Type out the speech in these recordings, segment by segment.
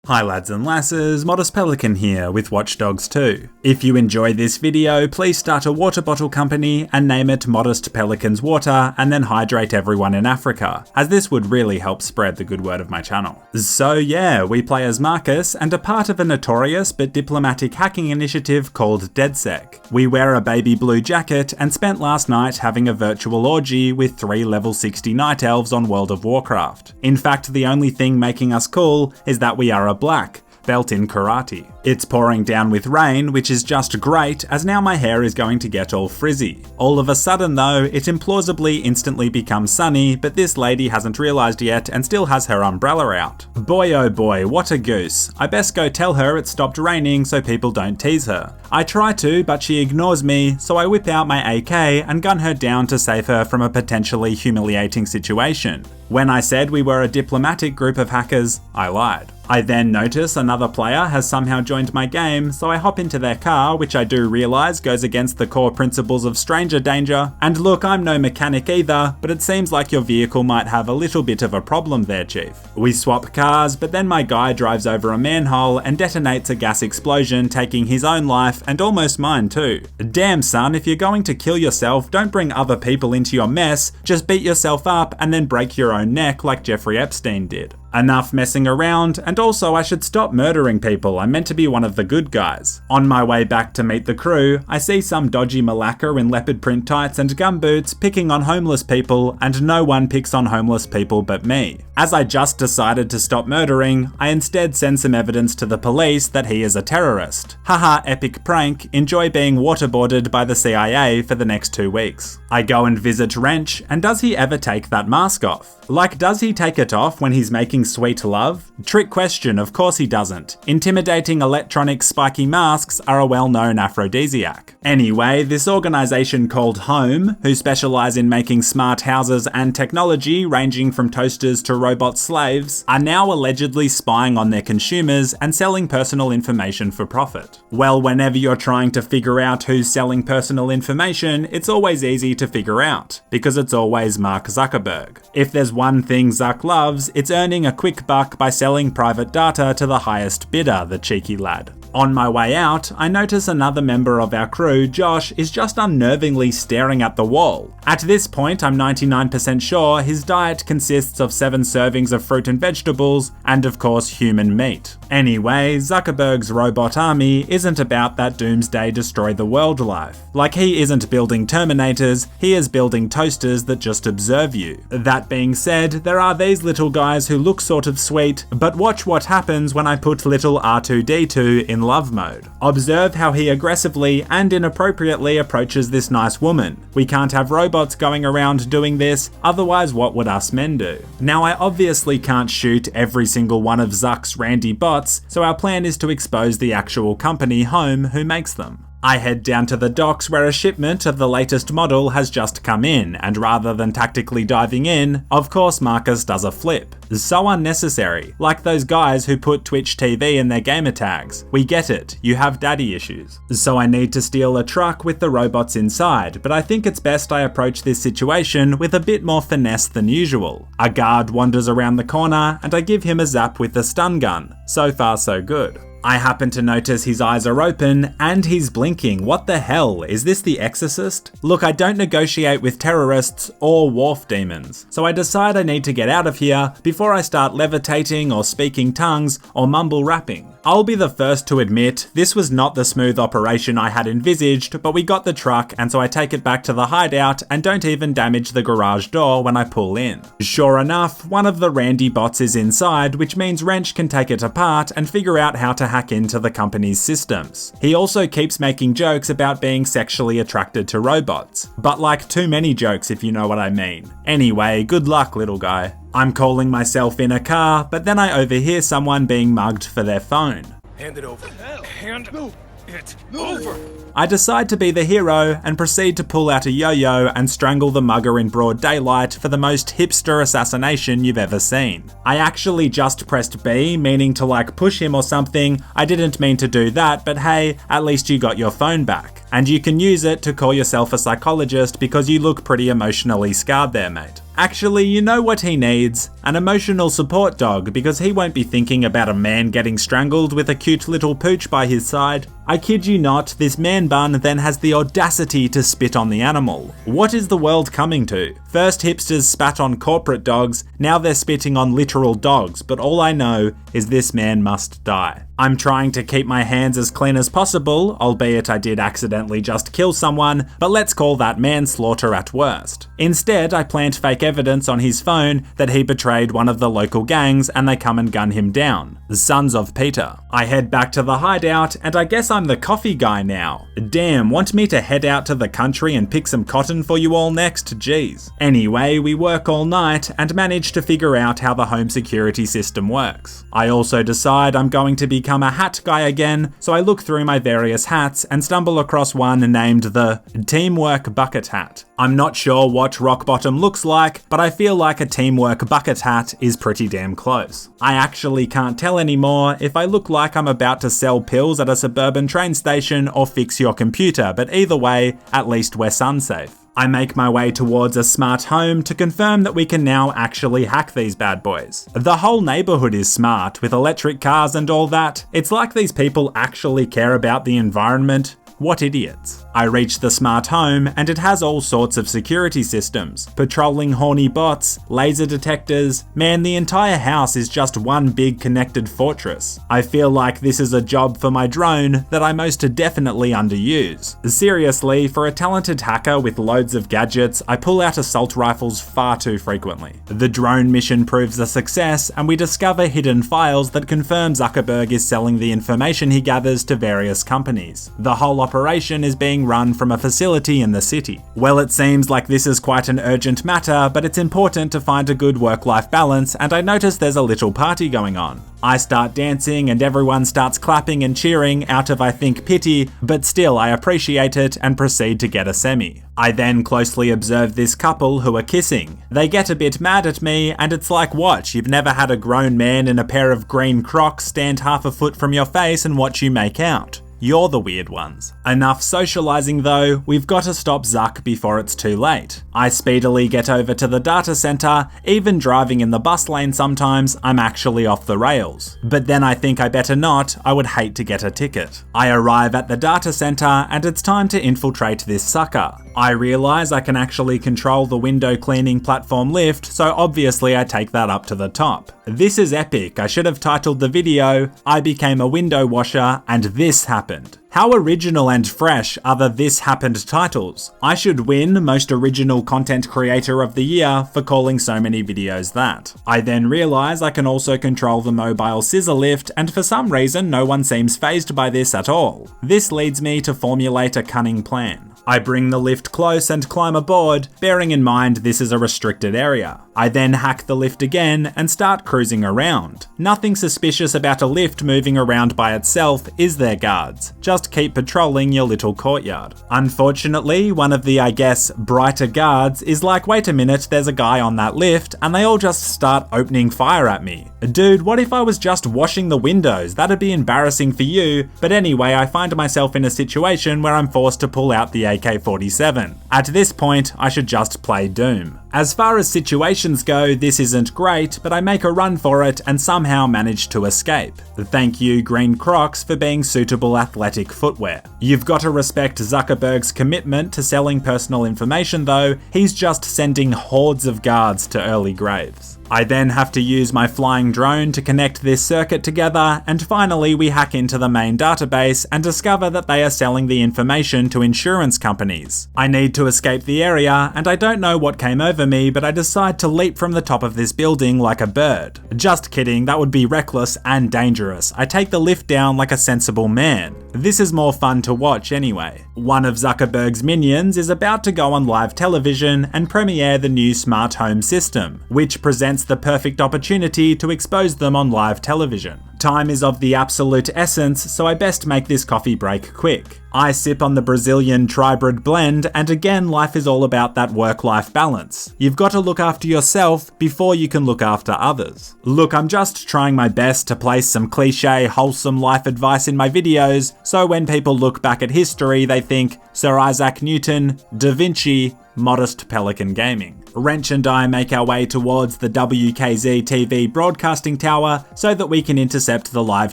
Hi lads and lasses, Modest Pelican here with Watch Dogs 2. If you enjoy this video, please start a water bottle company and name it Modest Pelican's Water and then hydrate everyone in Africa, as this would really help spread the good word of my channel. So yeah, we play as Marcus and are part of a notorious but diplomatic hacking initiative called DedSec. We wear a baby blue jacket and spent last night having a virtual orgy with 3 level 60 night elves on World of Warcraft. In fact, the only thing making us cool is that we are a black belt in karate. It's pouring down with rain, which is just great as now my hair is going to get all frizzy. All of a sudden though, it implausibly instantly becomes sunny, but this lady hasn't realised yet and still has her umbrella out. Boy oh boy, what a goose. I best go tell her it stopped raining so people don't tease her. I try to, but she ignores me, so I whip out my AK and gun her down to save her from a potentially humiliating situation. When I said we were a diplomatic group of hackers, I lied. I then notice another player has somehow joined my game, so I hop into their car, which I do realise goes against the core principles of stranger danger. And look, I'm no mechanic either, but it seems like your vehicle might have a little bit of a problem there, Chief. We swap cars, but then my guy drives over a manhole and detonates a gas explosion, taking his own life and almost mine too. Damn son, if you're going to kill yourself, don't bring other people into your mess, just beat yourself up and then break your own neck like Jeffrey Epstein did. Enough messing around, and also I should stop murdering people, I'm meant to be one of the good guys. On my way back to meet the crew, I see some dodgy malacca in leopard print tights and gumboots picking on homeless people, and no one picks on homeless people but me. As I just decided to stop murdering, I instead send some evidence to the police that he is a terrorist. Haha, epic prank, enjoy being waterboarded by the CIA for the next 2 weeks. I go and visit Wrench, and does he ever take that mask off? Like, does he take it off when he's making sweet love? Trick question, of course he doesn't. Intimidating electronic spiky masks are a well-known aphrodisiac. Anyway, this organisation called Home, who specialise in making smart houses and technology ranging from toasters to robot slaves, are now allegedly spying on their consumers and selling personal information for profit. Well, whenever you're trying to figure out who's selling personal information, it's always easy to figure out, because it's always Mark Zuckerberg. If there's one thing Zuck loves, it's earning a quick buck by selling private data to the highest bidder, the cheeky lad. On my way out, I notice another member of our crew, Josh, is just unnervingly staring at the wall. At this point, I'm 99% sure his diet consists of 7 servings of fruit and vegetables, and of course human meat. Anyway, Zuckerberg's robot army isn't about that doomsday destroy the world life. Like, he isn't building Terminators, he is building toasters that just observe you. That being said, there are these little guys who look sort of sweet, but watch what happens when I put little R2-D2 in love mode. Observe how he aggressively and inappropriately approaches this nice woman. We can't have robots going around doing this, otherwise what would us men do? Now, I obviously can't shoot every single one of Zuck's randy bots, so our plan is to expose the actual company Home who makes them. I head down to the docks where a shipment of the latest model has just come in, and rather than tactically diving in, of course Marcus does a flip. So unnecessary, like those guys who put Twitch TV in their gamer tags. We get it, you have daddy issues. So I need to steal a truck with the robots inside, but I think it's best I approach this situation with a bit more finesse than usual. A guard wanders around the corner and I give him a zap with the stun gun. So far so good. I happen to notice his eyes are open and he's blinking. What the hell? Is this The Exorcist? Look, I don't negotiate with terrorists or wharf demons, so I decide I need to get out of here before I start levitating or speaking tongues or mumble rapping. I'll be the first to admit this was not the smooth operation I had envisaged, but we got the truck and so I take it back to the hideout and don't even damage the garage door when I pull in. Sure enough, one of the randy bots is inside, which means Wrench can take it apart and figure out how to hack into the company's systems. He also keeps making jokes about being sexually attracted to robots, but like too many jokes if you know what I mean. Anyway, good luck little guy. I'm calling myself in a car, but then I overhear someone being mugged for their phone. Hand it over. Hand it over. I decide to be the hero and proceed to pull out a yo-yo and strangle the mugger in broad daylight for the most hipster assassination you've ever seen. I actually just pressed B, meaning to like push him or something. I didn't mean to do that, but hey, at least you got your phone back. And you can use it to call yourself a psychologist because you look pretty emotionally scarred there, mate. Actually, you know what he needs? An emotional support dog, because he won't be thinking about a man getting strangled with a cute little pooch by his side. I kid you not, this man bun then has the audacity to spit on the animal. What is the world coming to? First hipsters spat on corporate dogs, now they're spitting on literal dogs, but all I know is this man must die. I'm trying to keep my hands as clean as possible, albeit I did accidentally just kill someone, but let's call that manslaughter at worst. Instead, I plant fake evidence on his phone that he betrayed one of the local gangs and they come and gun him down. The Sons of Peter. I head back to the hideout and I guess I'm the coffee guy now. Damn, want me to head out to the country and pick some cotton for you all next? Jeez. Anyway, we work all night and manage to figure out how the home security system works. I also decide I'm going to become a hat guy again, so I look through my various hats and stumble across one named the Teamwork Bucket Hat. I'm not sure what rock bottom looks like, but I feel like a Teamwork Bucket Hat is pretty damn close. I actually can't tell anymore if I look like I'm about to sell pills at a suburban train station or fix your computer, but either way, at least we're sun safe. I make my way towards a smart home to confirm that we can now actually hack these bad boys. The whole neighborhood is smart, with electric cars and all that. It's like these people actually care about the environment. What idiots. I reach the smart home and it has all sorts of security systems. Patrolling horny bots, laser detectors, man, the entire house is just one big connected fortress. I feel like this is a job for my drone that I most definitely underuse. Seriously, for a talented hacker with loads of gadgets, I pull out assault rifles far too frequently. The drone mission proves a success and we discover hidden files that confirm Zuckerberg is selling the information he gathers to various companies. The whole operation is being run from a facility in the city. Well, it seems like this is quite an urgent matter, but it's important to find a good work-life balance, and I notice there's a little party going on. I start dancing and everyone starts clapping and cheering out of, I think, pity, but still I appreciate it and proceed to get a semi. I then closely observe this couple who are kissing. They get a bit mad at me and it's like, what, you've never had a grown man in a pair of green Crocs stand half a foot from your face and watch you make out? You're the weird ones. Enough socializing though, we've got to stop Zuck before it's too late. I speedily get over to the data center, even driving in the bus lane sometimes, I'm actually off the rails. But then I think I better not, I would hate to get a ticket. I arrive at the data center and it's time to infiltrate this sucker. I realize I can actually control the window cleaning platform lift, so obviously I take that up to the top. This is epic. I should have titled the video, I became a window washer and this happened. How original and fresh are the This Happened titles? I should win Most Original Content Creator of the Year for calling so many videos that. I then realise I can also control the mobile scissor lift, and for some reason no one seems fazed by this at all. This leads me to formulate a cunning plan. I bring the lift close and climb aboard, bearing in mind this is a restricted area. I then hack the lift again and start cruising around. Nothing suspicious about a lift moving around by itself, is there, guards? Just keep patrolling your little courtyard. Unfortunately, one of the, I guess, brighter guards is like, wait a minute, there's a guy on that lift, and they all just start opening fire at me. Dude, what if I was just washing the windows? That'd be embarrassing for you, but anyway, I find myself in a situation where I'm forced to pull out the AK-47. At this point, I should just play Doom. As far as situations go, this isn't great, but I make a run for it and somehow manage to escape. Thank you, Green Crocs, for being suitable athletic footwear. You've got to respect Zuckerberg's commitment to selling personal information though, he's just sending hordes of guards to early graves. I then have to use my flying drone to connect this circuit together, and finally we hack into the main database and discover that they are selling the information to insurance companies. I need to escape the area, and I don't know what came over me, but I decide to leap from the top of this building like a bird. Just kidding, that would be reckless and dangerous. I take the lift down like a sensible man. This is more fun to watch anyway. One of Zuckerberg's minions is about to go on live television and premiere the new smart home system, which presents the perfect opportunity to expose them on live television. Time is of the absolute essence, so I best make this coffee break quick. I sip on the Brazilian Tribrid blend, and again, life is all about that work-life balance. You've got to look after yourself before you can look after others. Look, I'm just trying my best to place some cliche, wholesome life advice in my videos, so when people look back at history, they think Sir Isaac Newton, Da Vinci, Modest Pelican Gaming. Wrench and I make our way towards the WKZ TV broadcasting tower so that we can intercept the live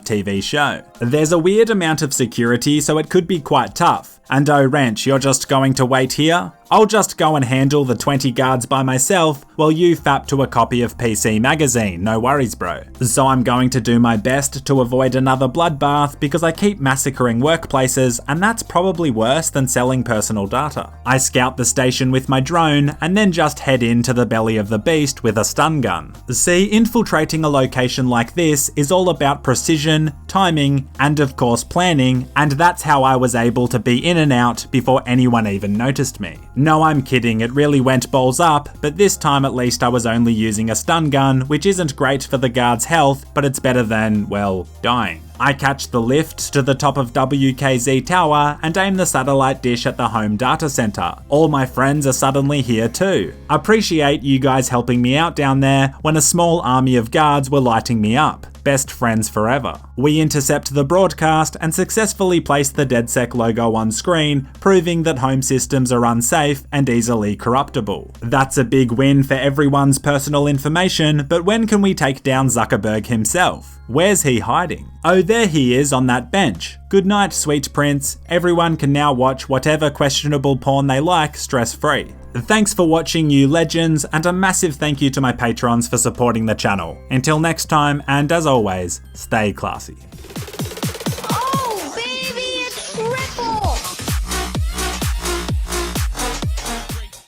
TV show. There's a weird amount of security, so it could be quite tough. And oh Wrench, you're just going to wait here? I'll just go and handle the 20 guards by myself while you fap to a copy of PC Magazine, no worries bro. So I'm going to do my best to avoid another bloodbath because I keep massacring workplaces, and that's probably worse than selling personal data. I scout the station with my drone and then just head into the belly of the beast with a stun gun. See, infiltrating a location like this is all about precision, timing, and of course planning, and that's how I was able to be in and out before anyone even noticed me. No, I'm kidding, it really went balls up, but this time at least I was only using a stun gun, which isn't great for the guard's health, but it's better than, well, dying. I catch the lift to the top of WKZ Tower and aim the satellite dish at the home data center. All my friends are suddenly here too. Appreciate you guys helping me out down there when a small army of guards were lighting me up. Best friends forever. We intercept the broadcast and successfully place the DedSec logo on screen, proving that home systems are unsafe and easily corruptible. That's a big win for everyone's personal information, but when can we take down Zuckerberg himself? Where's he hiding? Oh, there he is on that bench. Good night, sweet prince. Everyone can now watch whatever questionable porn they like stress-free. Thanks for watching, you legends, and a massive thank you to my patrons for supporting the channel. Until next time, and as always, stay classy.